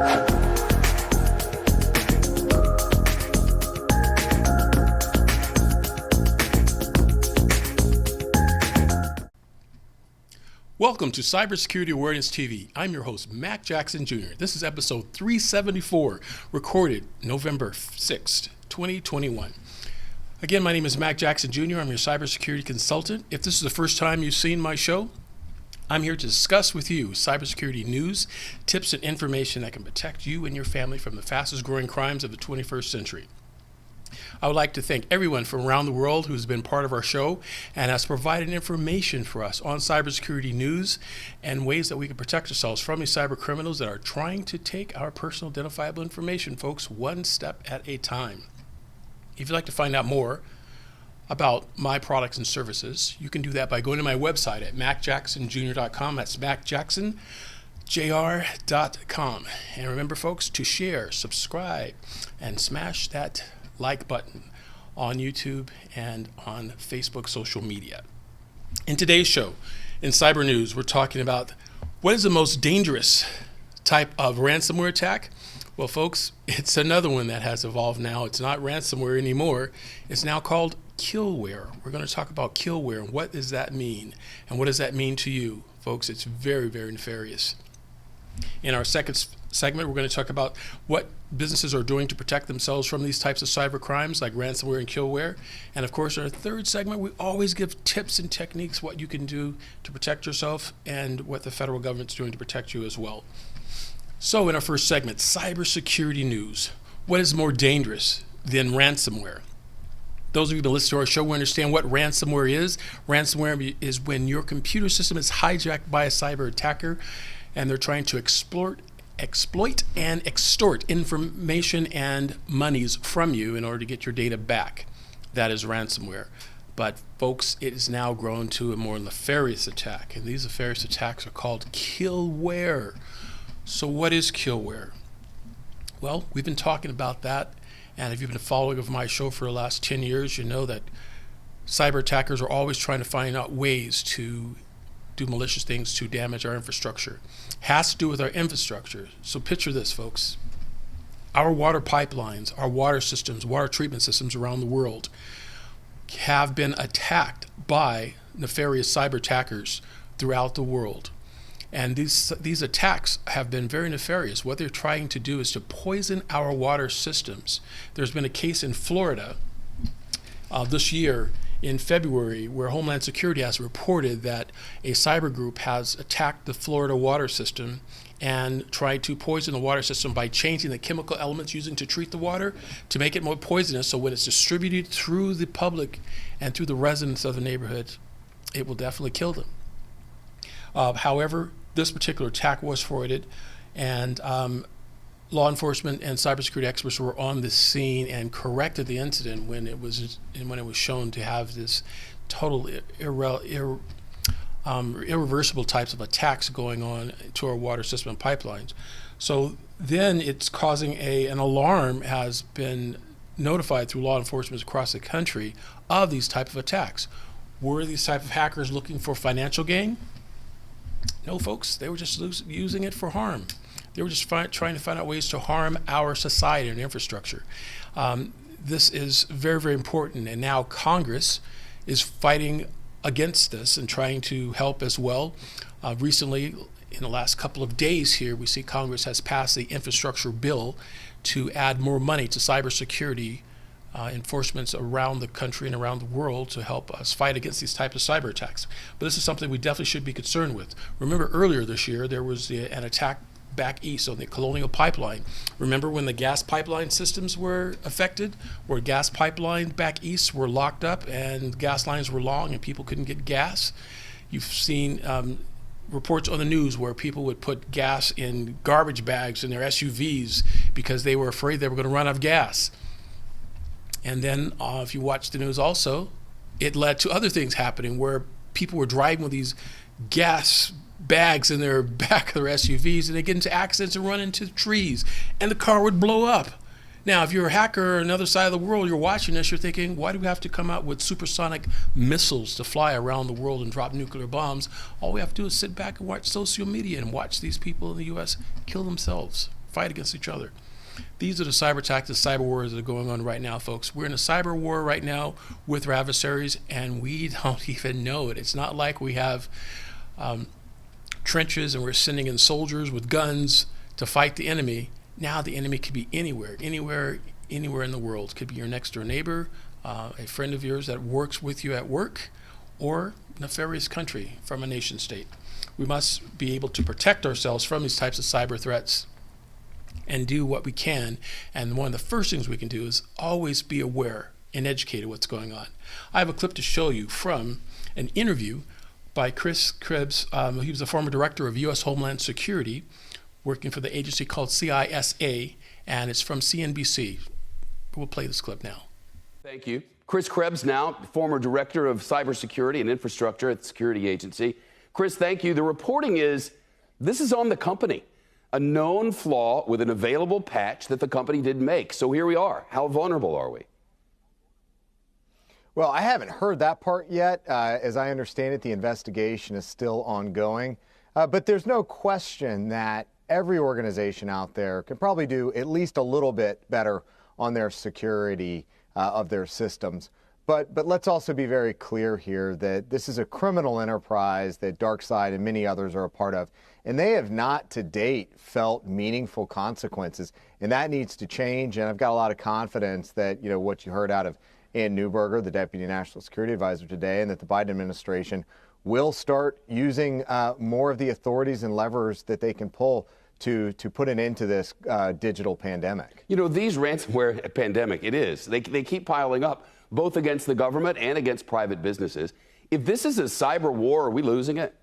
Welcome to Cybersecurity Awareness TV. I'm your host, Mac Jackson Jr. This is episode 374, recorded November 6th, 2021. Again, my name is Mac Jackson Jr. I'm your cybersecurity consultant. If this is the first time you've seen my show, I'm here to discuss with you cybersecurity news, tips, and information that can protect you and your family from the fastest growing crimes of the 21st century. I would like to thank everyone from around the world who's been part of our show and has provided information for us on cybersecurity news and ways that we can protect ourselves from these cyber criminals that are trying to take our personal identifiable information, folks, one step at a time. If you'd like to find out more about my products and services, you can do that by going to my website at macjacksonjr.com. That's macjacksonjr.com. And remember, folks, to share, subscribe, and smash that like button on YouTube and on Facebook social media. In today's show, in cyber news, we're talking about what is the most dangerous type of ransomware attack. Well, folks, it's another one that has evolved now. It's not ransomware anymore. It's now called killware. We're going to talk about killware and what does that mean and what does that mean to you, folks. It's very, very nefarious. In our second segment, we're going to talk about what businesses are doing to protect themselves from these types of cyber crimes like ransomware and killware. And of course, in our third segment, we always give tips and techniques, what you can do to protect yourself and what the federal government's doing to protect you as well. So in our first segment, cybersecurity news. What is more dangerous than ransomware? Those of you who listen to our show will understand what ransomware is. Ransomware is when your computer system is hijacked by a cyber attacker and they're trying to exploit and extort information and monies from you in order to get your data back. That is ransomware. But folks, it has now grown to a more nefarious attack, and these nefarious attacks are called killware. So what is killware? Well, we've been talking about that, and if you've been following of my show for the last 10 years, you know that cyber attackers are always trying to find out ways to do malicious things to damage our infrastructure. Has to do with our infrastructure. So picture this, folks. Our water pipelines, our water systems, water treatment systems around the world have been attacked by nefarious cyber attackers throughout the world. And these attacks have been very nefarious. What they're trying to do is to poison our water systems. There's been a case in Florida this year in February where Homeland Security has reported that a cyber group has attacked the Florida water system and tried to poison the water system by changing the chemical elements using to treat the water to make it more poisonous, so when it's distributed through the public and through the residents of the neighborhood, it will definitely kill them. However, this particular attack was thwarted, and law enforcement and cybersecurity experts were on the scene and corrected the incident when it was shown to have this total irreversible types of attacks going on to our water system and pipelines. So then it's causing an alarm has been notified through law enforcement across the country of these type of attacks. Were these type of hackers looking for financial gain? No, folks, they were just using it for harm. They were just trying to find out ways to harm our society and infrastructure. This is very, very important, and now Congress is fighting against this and trying to help as well. Recently, in the last couple of days here, we see Congress has passed the infrastructure bill to add more money to cybersecurity enforcements around the country and around the world to help us fight against these types of cyber attacks. But this is something we definitely should be concerned with. Remember earlier this year, there was an attack back east on the Colonial Pipeline. Remember when the gas pipeline systems were affected, where gas pipelines back east were locked up and gas lines were long and people couldn't get gas? You've seen reports on the news where people would put gas in garbage bags in their SUVs because they were afraid they were going to run out of gas. And then if you watch the news also, it led to other things happening where people were driving with these gas bags in their back of their SUVs and they get into accidents and run into trees and the car would blow up. Now, if you're a hacker on another side of the world, you're watching this, you're thinking, why do we have to come out with supersonic missiles to fly around the world and drop nuclear bombs? All we have to do is sit back and watch social media and watch these people in the U.S. kill themselves fight against each other. These are the cyber attacks, the cyber wars that are going on right now, folks. We're in a cyber war right now with our adversaries, and we don't even know it. It's not like we have trenches and we're sending in soldiers with guns to fight the enemy. Now the enemy could be anywhere in the world. Could be your next door neighbor, a friend of yours that works with you at work, or nefarious country from a nation state. We must be able to protect ourselves from these types of cyber threats and do what we can. And one of the first things we can do is always be aware and educated what's going on. I have a clip to show you from an interview by Chris Krebs. He was a former director of U.S. Homeland Security, working for the agency called CISA, and it's from CNBC. We'll play this clip now. Thank you. Chris Krebs, now former director of cybersecurity and infrastructure at the security agency. Chris, thank you. The reporting is this is on the company, a known flaw with an available patch that the company didn't make. So here we are. How vulnerable are we? Well, I haven't heard that part yet. As I understand it, the investigation is still ongoing. But there's no question that every organization out there can probably do at least a little bit better on their security of their systems. But let's also be very clear here that this is a criminal enterprise that DarkSide and many others are a part of. And they have not to date felt meaningful consequences. And that needs to change. And I've got a lot of confidence that, what you heard out of Ann Neuberger, the Deputy National Security Advisor today, and that the Biden administration will start using more of the authorities and levers that they can pull to put an end to this digital pandemic. These ransomware pandemic, it is. They keep piling up, both against the government and against private businesses. If this is a cyber war, are we losing it?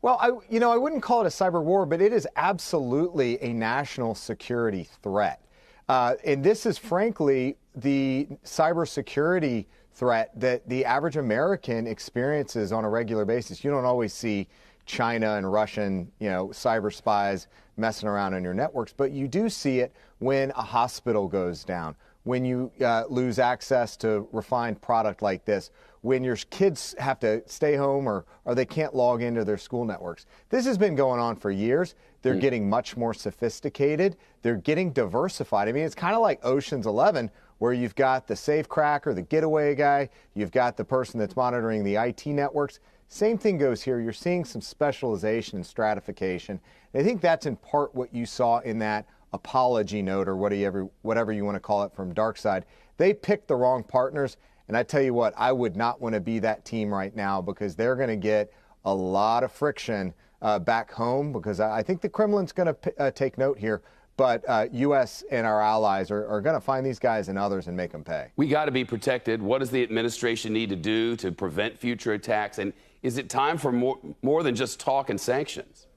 Well, I wouldn't call it a cyber war, but it is absolutely a national security threat. And this is, frankly, the cybersecurity threat that the average American experiences on a regular basis. You don't always see China and Russian, cyber spies messing around on your networks, but you do see it when a hospital goes down, when you lose access to refined product like this, when your kids have to stay home or they can't log into their school networks. This has been going on for years. They're getting much more sophisticated. They're getting diversified. I mean, it's kind of like Ocean's 11, where you've got the safe cracker, the getaway guy, you've got the person that's monitoring the IT networks. Same thing goes here. You're seeing some specialization and stratification. And I think that's in part what you saw in that apology note, or whatever you want to call it, from DarkSide. They picked the wrong partners. And I tell you what, I would not want to be that team right now, because they're going to get a lot of friction back home, because I think the Kremlin's going to take note here. But U.S. and our allies are going to find these guys and others and make them pay. We got to be protected. What does the administration need to do to prevent future attacks? And is it time for more than just talk and sanctions?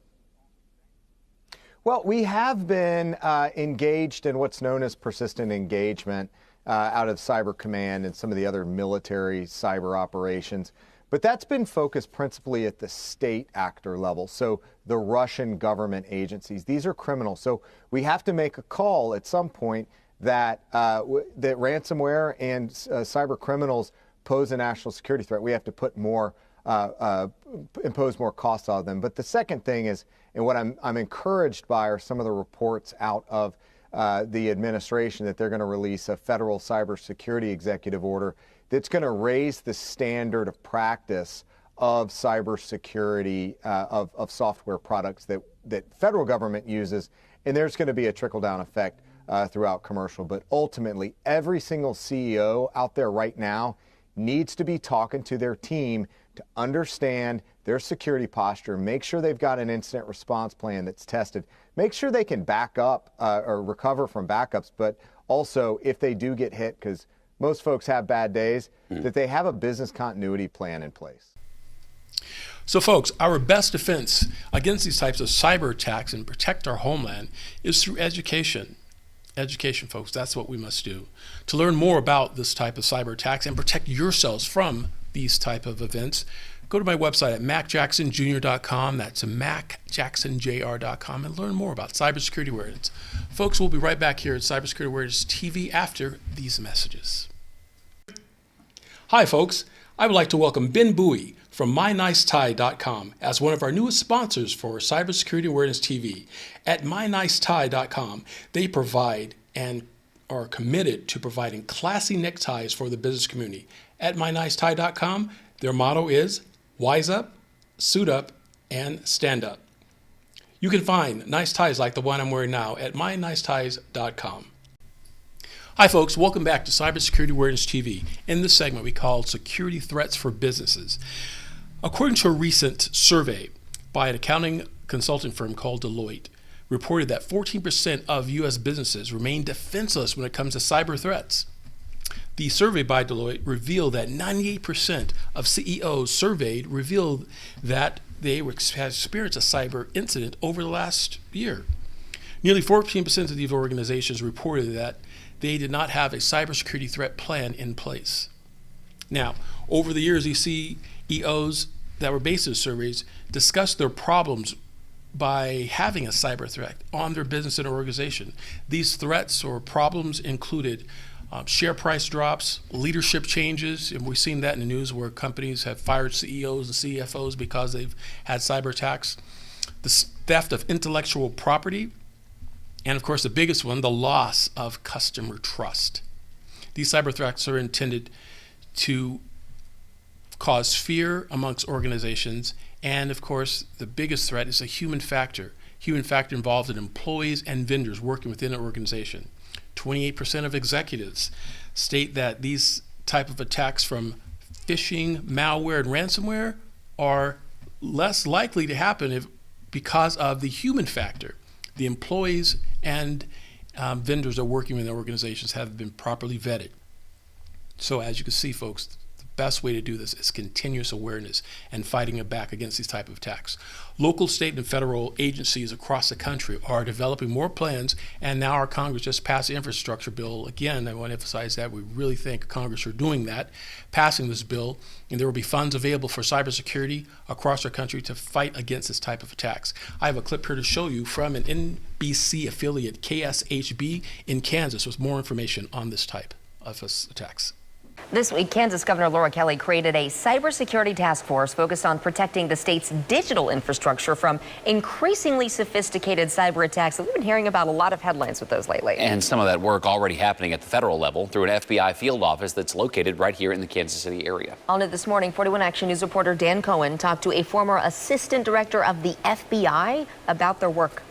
Well, we have been engaged in what's known as persistent engagement out of Cyber Command and some of the other military cyber operations. But that's been focused principally at the state actor level, so the Russian government agencies. These are criminals. So we have to make a call at some point that that ransomware and cyber criminals pose a national security threat. We have to put more, impose more costs on them. But the second thing is, and what I'm encouraged by, are some of the reports out of the administration that they're going to release a federal cybersecurity executive order that's going to raise the standard of practice of cybersecurity of software products that federal government uses, and there's going to be a trickle-down effect throughout commercial. But ultimately, every single CEO out there right now needs to be talking to their team to understand their security posture, make sure they've got an incident response plan that's tested, make sure they can back up or recover from backups, but also, if they do get hit, because most folks have bad days, that they have a business continuity plan in place. So folks, our best defense against these types of cyber attacks and protect our homeland is through education. Education, folks, that's what we must do. To learn more about this type of cyber attacks and protect yourselves from these type of events, go to my website at macjacksonjr.com. That's macjacksonjr.com, and learn more about cybersecurity awareness. Folks, we'll be right back here at Cybersecurity Awareness TV after these messages. Hi, folks. I would like to welcome Ben Bowie from MyNiceTie.com as one of our newest sponsors for Cybersecurity Awareness TV. At MyNiceTie.com, they provide and are committed to providing classy neckties for the business community. At MyNiceTie.com, their motto is Wise Up, Suit Up, and Stand Up. You can find nice ties like the one I'm wearing now at MyNiceTies.com. Hi folks, welcome back to Cybersecurity Awareness TV. In this segment we call Security Threats for Businesses. According to a recent survey by an accounting consulting firm called Deloitte, reported that 14% of U.S. businesses remain defenseless when it comes to cyber threats. The survey by Deloitte revealed that 98% of CEOs surveyed revealed that they had experienced a cyber incident over the last year. Nearly 14% of these organizations reported that they did not have a cybersecurity threat plan in place. Now, over the years, these CEOs that were based in surveys discussed their problems by having a cyber threat on their business and organization. These threats or problems included share price drops, leadership changes, and we've seen that in the news where companies have fired CEOs and CFOs because they've had cyber attacks, the theft of intellectual property, and of course the biggest one, the loss of customer trust. These cyber threats are intended to cause fear amongst organizations, and of course the biggest threat is a human factor involved in employees and vendors working within an organization. 28% of executives state that these type of attacks from phishing, malware, and ransomware are less likely to happen because of the human factor. The employees and vendors that are working in the organizations have been properly vetted. So as you can see, folks, the best way to do this is continuous awareness and fighting back against these type of attacks. Local, state, and federal agencies across the country are developing more plans, and now our Congress just passed the infrastructure bill. Again, I want to emphasize that we really thank Congress for doing that, passing this bill, and there will be funds available for cybersecurity across our country to fight against this type of attacks. I have a clip here to show you from an NBC affiliate, KSHB, in Kansas, with more information on this type of attacks. This week, Kansas Governor Laura Kelly created a cybersecurity task force focused on protecting the state's digital infrastructure from increasingly sophisticated cyber attacks. We've been hearing about a lot of headlines with those lately. And some of that work already happening at the federal level through an FBI field office that's located right here in the Kansas City area. On it this morning, 41 Action News reporter Dan Cohen talked to a former assistant director of the FBI about their work.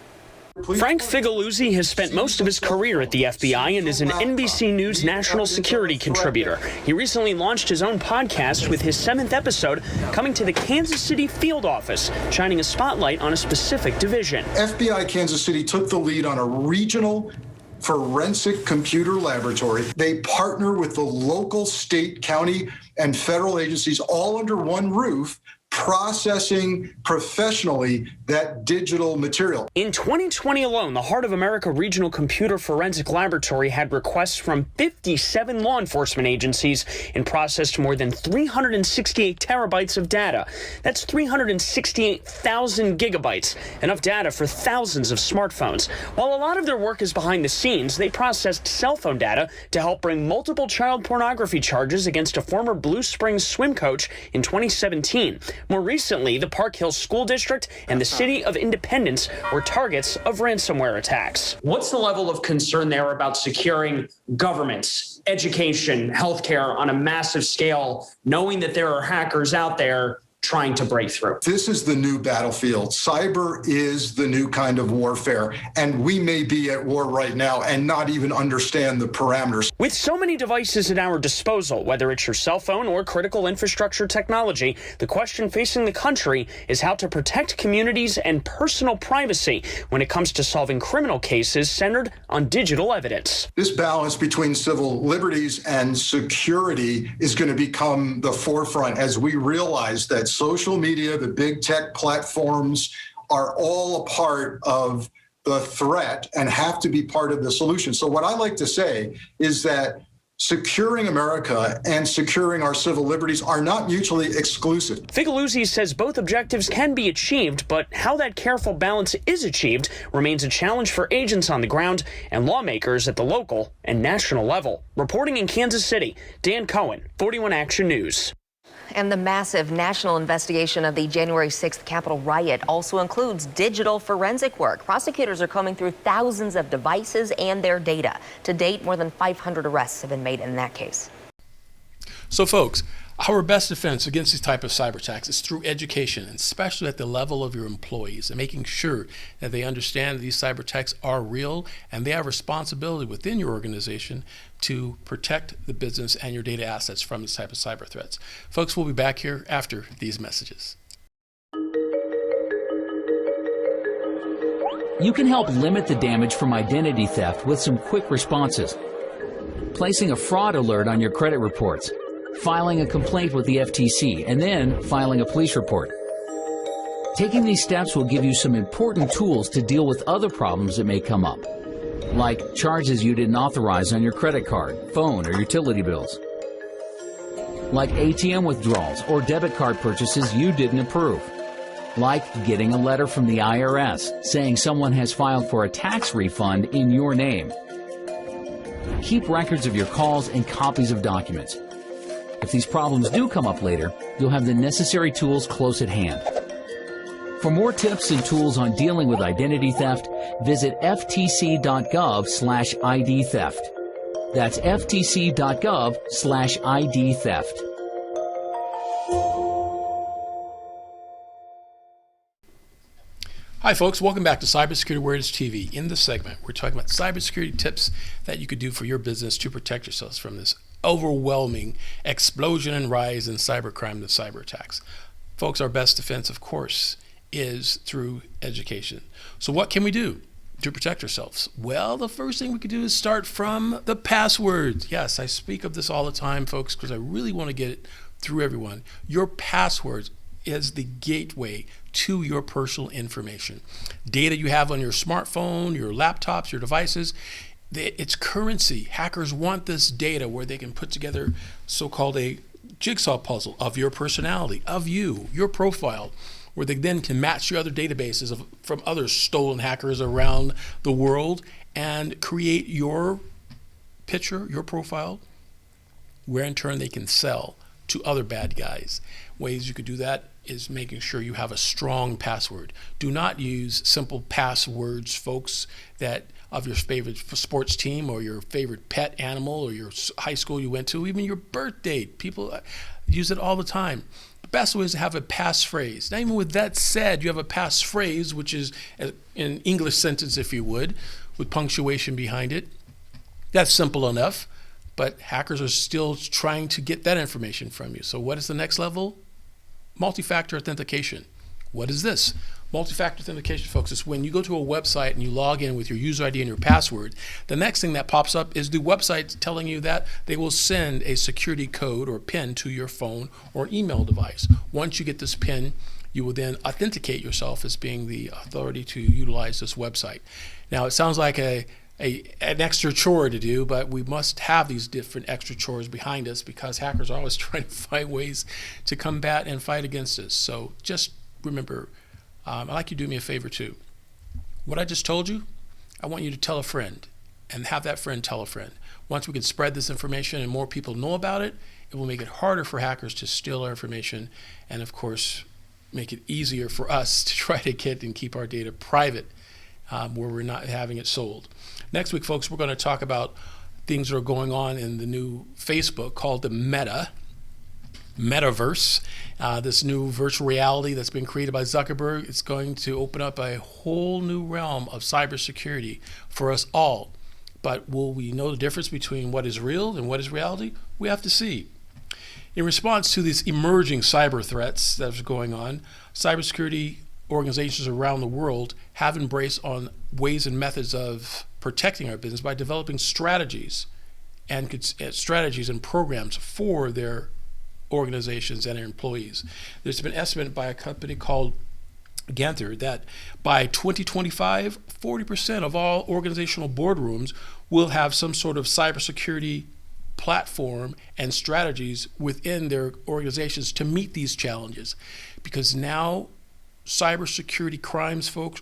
Frank Figaluzzi has spent most of his career at the FBI and is an NBC News national security contributor. He recently launched his own podcast with his 7th episode coming to the Kansas City field office, shining a spotlight on a specific division. FBI Kansas City took the lead on a regional forensic computer laboratory. They partner with the local, state, county, and federal agencies all under one roof, processing professionally that digital material. In 2020 alone, the Heart of America Regional Computer Forensic Laboratory had requests from 57 law enforcement agencies and processed more than 368 terabytes of data. That's 368,000 gigabytes, enough data for thousands of smartphones. While a lot of their work is behind the scenes, they processed cell phone data to help bring multiple child pornography charges against a former Blue Springs swim coach in 2017. More recently, the Park Hill School District and the City of Independence were targets of ransomware attacks. What's the level of concern there about securing governments, education, healthcare on a massive scale, knowing that there are hackers out there trying to break through? This is the new battlefield. Cyber is the new kind of warfare, and we may be at war right now and not even understand the parameters. With so many devices at our disposal, whether it's your cell phone or critical infrastructure technology, the question facing the country is how to protect communities and personal privacy when it comes to solving criminal cases centered on digital evidence. This balance between civil liberties and security is going to become the forefront as we realize that social media, the big tech platforms are all a part of the threat and have to be part of the solution. So what I like to say is that securing America and securing our civil liberties are not mutually exclusive. Figaluzzi says both objectives can be achieved, but how that careful balance is achieved remains a challenge for agents on the ground and lawmakers at the local and national level. Reporting in Kansas City, Dan Cohen, 41 Action News. And the massive national investigation of the January 6th Capitol riot also includes digital forensic work. Prosecutors are combing through thousands of devices and their data. To date, more than 500 arrests have been made in that case. So folks, our best defense against these type of cyber attacks is through education, and especially at the level of your employees, and making sure that they understand that these cyber attacks are real and they have responsibility within your organization to protect the business and your data assets from these type of cyber threats. Folks, we'll be back here after these messages. You can help limit the damage from identity theft with some quick responses. Placing a fraud alert on your credit reports, filing a complaint with the FTC, and then filing a police report. Taking these steps will give you some important tools to deal with other problems that may come up, like charges you didn't authorize on your credit card, phone, or utility bills, like ATM withdrawals or debit card purchases you didn't approve, like getting a letter from the IRS saying someone has filed for a tax refund in your name. Keep records of your calls and copies of documents. If these problems do come up later, you'll have the necessary tools close at hand. For more tips and tools on dealing with identity theft, visit ftc.gov/ID theft. That's ftc.gov/ID theft. Hi folks, welcome back to Cybersecurity Awareness TV. In this segment, we're talking about cybersecurity tips that you could do for your business to protect yourselves from this overwhelming explosion and rise in cybercrime and cyber attacks. Folks, our best defense, of course, is through education. So what can we do to protect ourselves? Well, the first thing we could do is start from the passwords. Yes, I speak of this all the time, folks, because I really want to get it through everyone. Your passwords is the gateway to your personal information. Data you have on your smartphone, your laptops, your devices, it's currency. Hackers want this data where they can put together so-called a jigsaw puzzle of your personality, of you, your profile, where they then can match your other databases from other stolen hackers around the world and create your picture, your profile, where in turn they can sell to other bad guys. Ways you could do that is making sure you have a strong password. Do not use simple passwords, folks, that of your favorite sports team or your favorite pet animal or your high school you went to, even your birth date. People use it all the time. The best way is to have a passphrase. Now, even with that said, you have a passphrase, which is an English sentence, if you would, with punctuation behind it. That's simple enough, but hackers are still trying to get that information from you. So what is the next level? Multi-factor authentication. What is this? Multi-factor authentication, folks, is when you go to a website and you log in with your user ID and your password, the next thing that pops up is the website telling you that they will send a security code or PIN to your phone or an email device. Once you get this PIN, you will then authenticate yourself as being the authority to utilize this website. Now, it sounds like an extra chore to do, but we must have these different extra chores behind us because hackers are always trying to find ways to combat and fight against us. So just remember, I'd like you to do me a favor too. What I just told you, I want you to tell a friend and have that friend tell a friend. Once we can spread this information and more people know about it, it will make it harder for hackers to steal our information and, of course, make it easier for us to try to get and keep our data private where we're not having it sold. Next week, folks, we're going to talk about things that are going on in the new Facebook called the Metaverse, this new virtual reality that's been created by Zuckerberg. It's going to open up a whole new realm of cybersecurity for us all. But will we know the difference between what is real and what is reality? We have to see. In response to these emerging cyber threats that are going on, cybersecurity organizations around the world have embraced on ways and methods of protecting our business by developing strategies and programs for their organizations and their employees. There's been estimated by a company called Ganther that by 2025, 40% of all organizational boardrooms will have some sort of cybersecurity platform and strategies within their organizations to meet these challenges. Because now cybersecurity crimes, folks,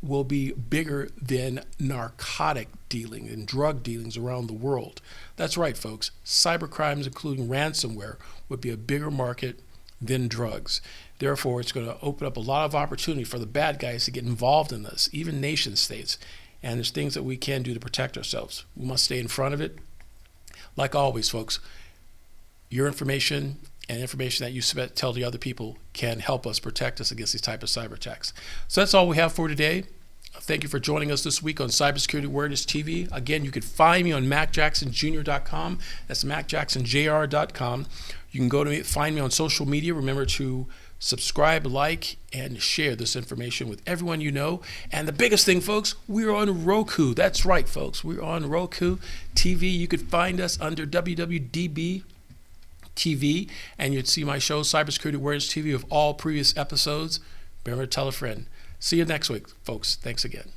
will be bigger than narcotic dealing and drug dealings around the world. That's right, folks. Cyber crimes, including ransomware, would be a bigger market than drugs. Therefore, it's going to open up a lot of opportunity for the bad guys to get involved in this, even nation states. And there's things that we can do to protect ourselves. We must stay in front of it. Like always, folks, your information and information that you tell to other people can help us protect us against these type of cyber attacks. So that's all we have for today. Thank you for joining us this week on Cybersecurity Awareness TV. Again, you can find me on MacJacksonJr.com. That's MacJacksonJr.com. You can go to me, find me on social media. Remember to subscribe, like, and share this information with everyone you know. And the biggest thing, folks, we're on Roku. That's right, folks. We're on Roku TV. You could find us under WWDBTV, and you'd see my show, Cybersecurity Awareness TV, of all previous episodes. Remember to tell a friend. See you next week, folks. Thanks again.